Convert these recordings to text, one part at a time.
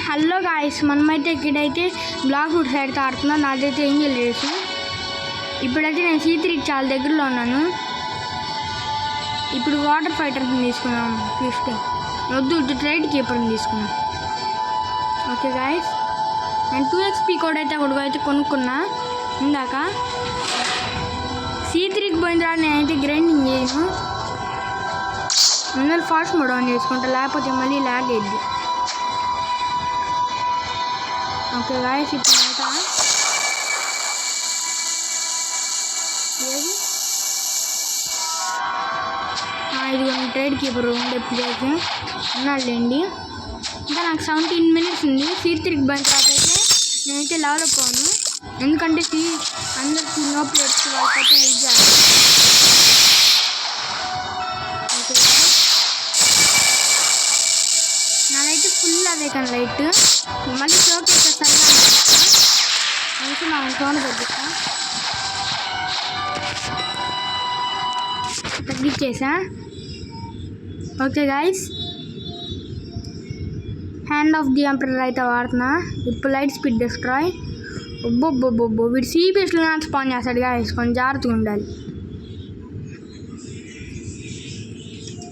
Hello guys, మనమైతే ఇక్కడైతే black food సైడ్తో ఆడుతున్నాను. నాదైతే ఏంజల్ రేస్. ఇప్పుడైతే నేను C3కి చాలా దగ్గరలో ఉన్నాను. ఇప్పుడు వాటర్ ఫైటర్ని తీసుకున్నాం. వద్దు ట్రైడ్ కీపర్ని తీసుకున్నాం. ఓకే గాయస్, నేను 2XP కోడ్ అయితే ఒకటి కొనుక్కున్నా ఇందాక. C3కి పోయిన తర్వాత నేనైతే గ్రైండింగ్ చేయను. ముందు ఫాస్ట్ మోడ్ ఆన్ చేసుకుంటా, లేకపోతే మళ్ళీ ల్యాగ్ అయ్యిద్ది. ఓకే గాయస్, ఇప్పుడు ఇది ట్రేడ్ కీపర్ ఉండే ప్లేస్ ఉన్నాడులేండి. ఇంకా నాకు 17 minutes ఉంది. C3కి పోయిన తర్వాత అయితే నేనైతే లెవెల్ అప్ అవ్వను, ఎందుకంటే అందరికి నో ప్లేట్స్ వాళ్ళకైతే హెల్ప్ చేయాలి. ఓకే గాయస్, నా లైట్ ఫుల్ అదే కానీ లైట్ మళ్ళీ షోకి వచ్చేసరి అందుకే నా ఫోన్ తగ్గించేసా. Okay guys, hand of the emperor అయితే వాడుతున్నా. ఇప్పుడు లైట్ స్పీడ్ డిస్ట్రాయ్. ఒబ్బొబ్బొబ్బొబ్బో, వీడు CPSలో స్పాన్ చేస్తాడు గాయస్, కొంచెం జాగ్రత్తగా ఉండాలి.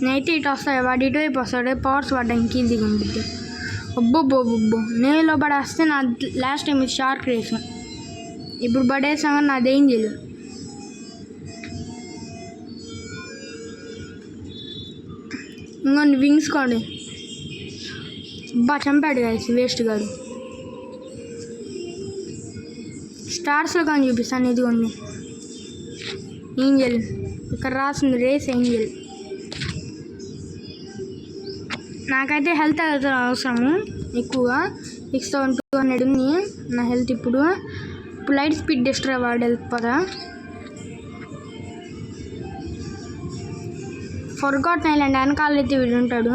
నేనైతే ఇటు వస్తాయి, వాడు ఇటువైపు వస్తాడు. పవర్స్ వాడడానికి ఈజీగా ఉంటుంది. ఒబ్బొబ్బొబ్బొబ్బో, నేలో పడేస్తే నా లాస్ట్ టైం ఇది షార్క్ రేస్. ఇప్పుడు పడేసాగా నాదేం చేయలేదు. ఇంకొన్ని వింగ్స్ కాదు, చంపాడు గాయస్ వేస్ట్ కాదు. స్టార్స్లో కానీ చూపిస్తాను. ఇది ఉంది ఏంజల్, ఇక్కడ రాసింది రేస్ ఏంజల్. నాకైతే హెల్త్ అవసరము ఎక్కువగా, 6200 ఉంది నా హెల్త్. ఇప్పుడు లైట్ స్పీడ్ డిస్ట్రాయ్ వాడు వెళ్ళిపోదా. ఫర్గాటన్ ఐలాండ్ వెనకాల అయితే వీడు ఉంటాడు.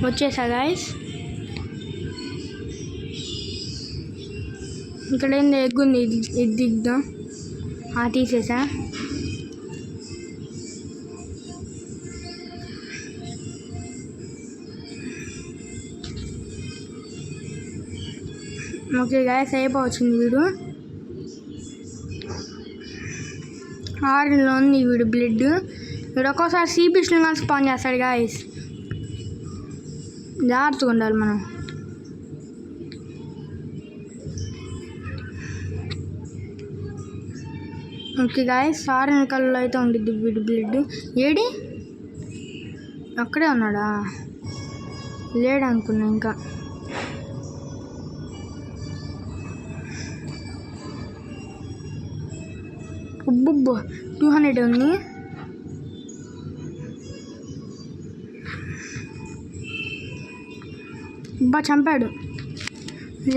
వచ్చేసా గాయస్, ఇక్కడ ఏందో ఎగ్ ఉంది, ఇది దిగ్దాం. తీసేసా. Okay guys, అయిపోవచ్చింది. వీడు ఆరెంజ్లో ఉంది వీడు బ్లడ్. వీడు ఒక్కోసారి CPSలో కానీ స్పాన్ చేస్తాడు గాయస్, జాగ్రత్తగా ఉండాలి మనం. ఓకే గాయస్, ఆరెంజ్ కలర్లో అయితే ఉంటుంది వీడు బ్లడ్. ఏడి అక్కడే ఉన్నాడా? లేడు అనుకున్నా. ఇంకా ఉబ్బుబ్బో 200 ఉంది. చంపాడు.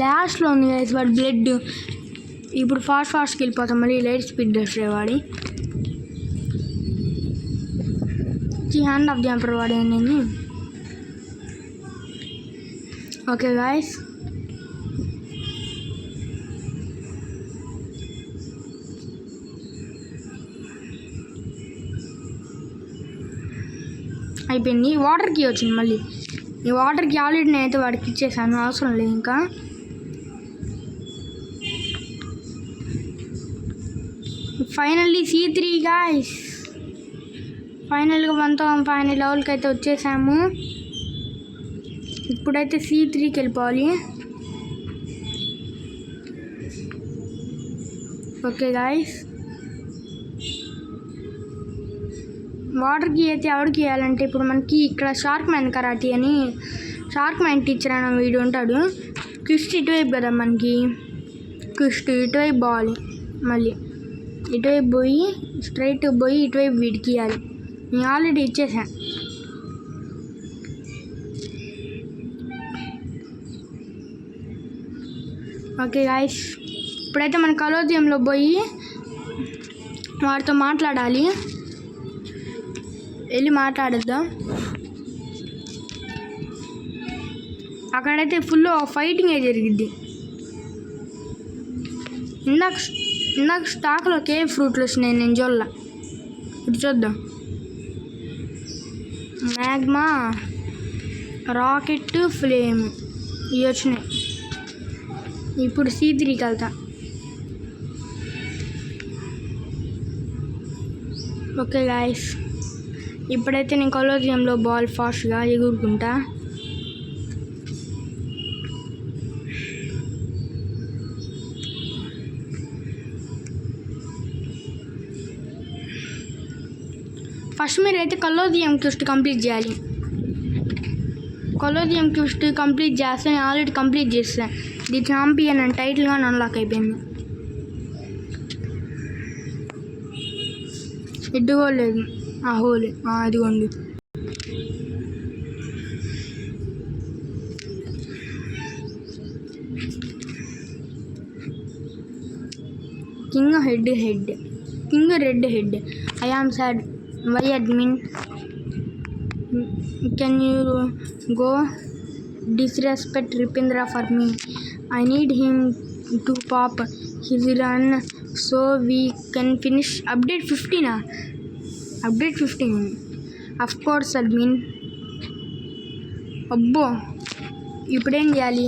లాస్ట్లో ఉంది గైస్ వాడి బ్లడ్. ఇప్పుడు ఫాస్ట్కి వెళ్ళిపోతాం. మళ్ళీ లైట్ స్పీడ్ డిస్ట్రాయ్ వాడి హ్యాండ్ ఆఫ్ ది ఎంపరర్ వాడి నేను. ఓకే గాయస్, అయిపోయింది. వాటర్కి వచ్చింది మళ్ళీ. ఈ వాటర్కి ఆల్రెడీ నేనైతే వాడికి ఇచ్చేసాను, అవసరం లేదు ఇంకా. ఫైనల్లీ C3 గాయస్, ఫైనల్గా 1,500 లెవెల్కి అయితే వచ్చేసాము. ఇప్పుడైతే C3కి వెళ్ళిపోవాలి. ఓకే గాయస్, వాటర్కి అయితే ఎవరికి ఇవ్వాలంటే ఇప్పుడు మనకి ఇక్కడ షార్క్ మ్యాన్ కరాటీ అని షార్క్ మ్యాన్ టీచర్ అన్న వీడు ఉంటాడు. క్రిస్ట్ ఇటువైపు కదా మనకి, క్రిస్ట్ ఇటువైపు పోవాలి. మళ్ళీ ఇటువైపు పోయి స్ట్రైట్ పోయి ఇటువైపు వీడికి ఇవ్వాలి. నేను ఆల్రెడీ ఇచ్చేసాను. ఓకే గాయస్, ఇప్పుడైతే మన కలోజియంలో పోయి వాడితో మాట్లాడాలి. వెళ్ళి మాట్లాడద్దాం. అక్కడైతే ఫుల్ ఫైటింగే జరిగిద్ది. ఇందాక స్టాక్లో కేవ్ ఫ్రూట్లు వచ్చినాయి, నేను చూడాల. ఇప్పుడు చూద్దాం. Magma, rocket, flame. ఇవి వచ్చినాయి. ఇప్పుడు C3కి వెళ్తా. ఓకే గాయస్, ఇప్పుడైతే నేను కొలోజియంలో బాల్ ఫాస్ట్గా ఎగురుకుంటా. ఫస్ట్ మీరైతే కొలోజియం క్వెస్ట్ కంప్లీట్ చేయాలి. కొలోజియం క్వెస్ట్ కంప్లీట్ చేస్తే నేను ఆల్రెడీ కంప్లీట్ చేస్తాను. ది ఛాంపియన్ అని టైటిల్గా అన్లాక్ అయిపోయింది. ఎడ్డుకోలేదు ఆ హోల్, అదిగోండి. King red head. I am sad. Why admin? Can you go disrespect Ripindra for me? I need him to pop his run so we can finish. Update 15. Update 15. Of course admin. అబ్బో, ఇప్పుడేం చేయాలి?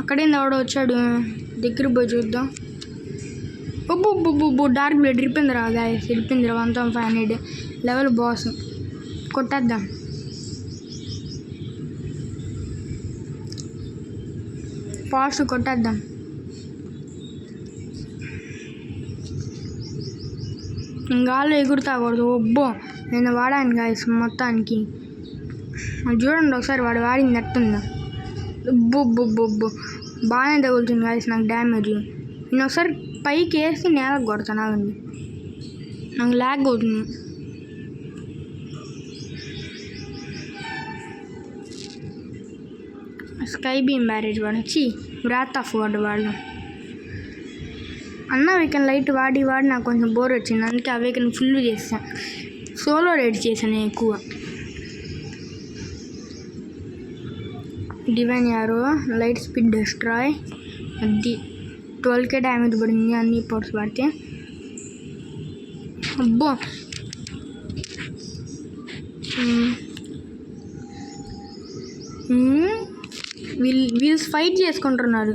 అక్కడేంది ఎవడో వచ్చాడు, దగ్గర పోయి చూద్దాం. అబ్బో dark blade రిపేంద్ర గాయస్. రిపేంద్ర 1500 లెవెల్ బాస్. కొట్టేద్దాం. ఫాస్ట్ కొట్టేద్దాం. గాల్లో ఎగురుతాకూడదు. అబ్బో, నేను వాడాను గాయస్ మొత్తానికి. చూడండి ఒకసారి వాడు వాడింది ఎట్టుందా. బొబ్బొబ్బొబ్బో, బాగానే తగులుతుంది గాయస్ నాకు డ్యామేజ్. నేను ఒకసారి పైకి వేసి నేలకు కొడతాను. ఆగండి, నాకు ల్యాగ్ అవుతుంది. స్కై బీమ్ బ్యారేజ్ వాడు వ్రాత్ ఆఫ్ వాడు వాళ్ళు. అన్న వీకెన్ లైట్ వాడి నాకు కొంచెం బోర్ వచ్చింది, అందుకే ఆ వీకెన్ ఫుల్ చేస్తాను. సోలో రైడ్ చేశాను ఎక్కువ. Divine arrow, light speed destroy, అది 12k డ్యామేజ్ పడింది అన్ని పవర్స్ పడితే. అబ్బో, వీల్స్ ఫైట్ చేసుకుంటున్నారు.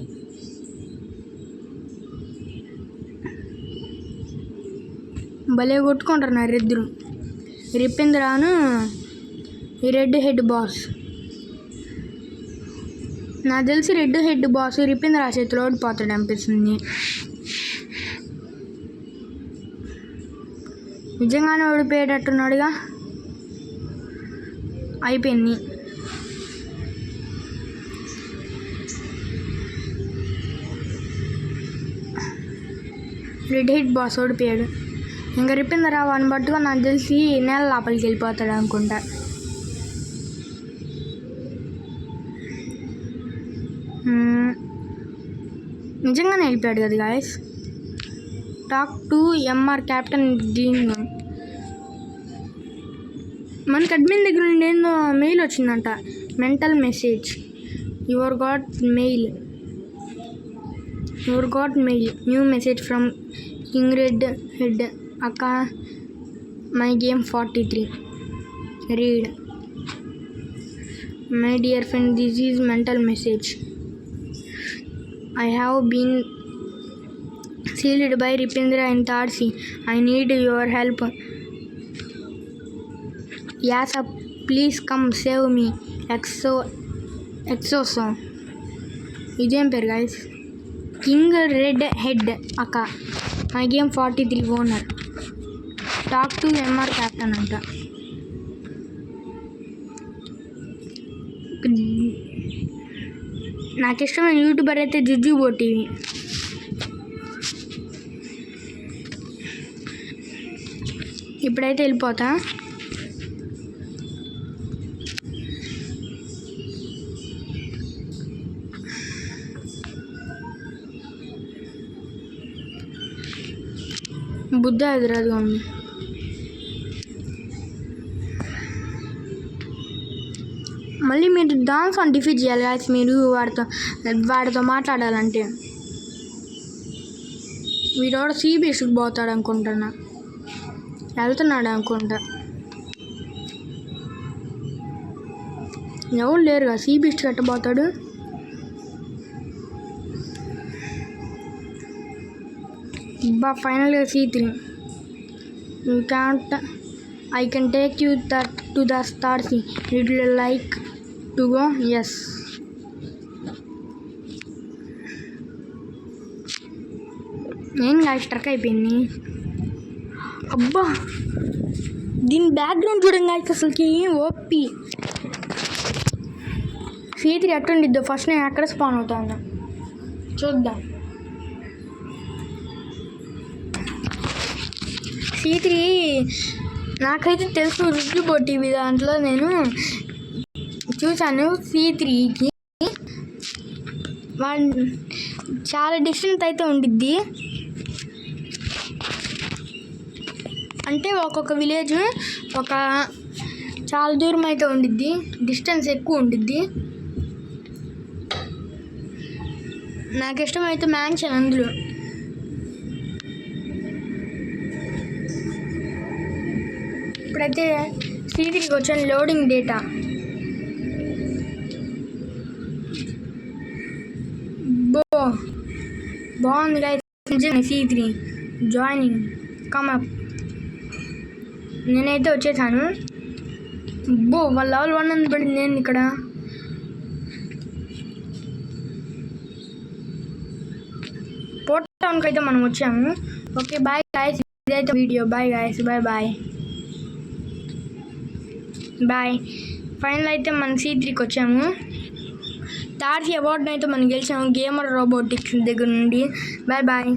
భలే కొట్టుకుంటున్నారు ఇద్దరు, రిపేంద్రాను ఈ రెడ్ హెడ్ బాస్. నాకు తెలిసి రెడ్ హెడ్ బాస్ రిపేంద్ర చేతిలో ఓడిపోతాడు అనిపిస్తుంది. నిజంగానే ఓడిపోయేటట్టున్నాడుగా. అయిపోయింది. రెడ్ హెడ్ బాస్ ఓడిపోయాడు. ఇంకా రిపేంద్ర వాడిని బట్టుగా నాకు తెలిసి నేల లోపలికి వెళ్ళిపోతాడు అనుకుంటా. నిజంగానే వెళ్ళిపోయాడు కదా guys. Talk to MR captain Dean. మనకి అడ్మిన్ దగ్గర నుండి ఏందో మెయిల్ వచ్చిందంట. Mental message. Your got mail. New message from king red head. అక్క, my game 43. Read. My dear friend, this is mental message. I have been sealed by Ripindra in Third Sea. I need your help. Yes, please come save me. Exoso. ఇదేం పేరు guys? King red head అక్క, my game 43 owner. Talk to MR captain అంట. నాకు ఇష్టమైన YouTuber అయితే జుజుబో TV. ఇప్పుడైతే వెళ్ళిపోతా. బుద్ధ ఎదురుగా ఉంది. మళ్ళీ మీరు డాన్స్ అని డిఫీట్ చేయాలి గాయస్. మీరు వాడితో మాట్లాడాలంటే. వీడోడు సీబీఎస్కి పోతాడు అనుకుంటున్నా, వెళ్తున్నాడు అనుకుంటా. ఎవరు లేరుగా సీ బీస్ట్ కట్టబోతాడు. ఫైనల్గా C3. You can't I can take you to the star sea. Would you like to go? Yes. నేను స్ట్రక్ అయిపోయింది. అబ్బా దీని బ్యాక్గ్రౌండ్ చూడండి అసలుకి ఓపి. C3 ఎట్టుండిద్దో ఫస్ట్ నేను ఎక్కడ స్పాన్ అవుతాను చూద్దాం. C3 నాకైతే తెలుసు, రుద్దుబో టీవీ దాంట్లో నేను చూశాను. C3కి చాలా డిస్టెన్స్ అయితే ఉండిద్ది. అంటే ఒక్కొక్క విలేజ్ ఒక చాలా దూరం అయితే ఉండిద్ది, డిస్టెన్స్ ఎక్కువ ఉండిద్ది. నాకు ఇష్టమైతే మ్యాన్షన్ అందులో. ఇప్పుడైతే C3కి వచ్చాను. లోడింగ్ డేటా బాగుంది C3 జాయినింగ్ కమప్. నేనైతే వచ్చేసాను. వాళ్ళ లెవెల్ 1 అని పడింది. నేను ఇక్కడ పోర్ట్ టౌన్కి అయితే మనం వచ్చాము. ఓకే బాయ్ గాయస్, ఇదైతే video. Bye guys, bye bye bye. Final అయితే మనం C3కి వచ్చాము. తార్సీ అవార్డుని అయితే మనం గెలిచాము గేమర్ రోబోటిక్స్ దగ్గర నుండి. Bye bye.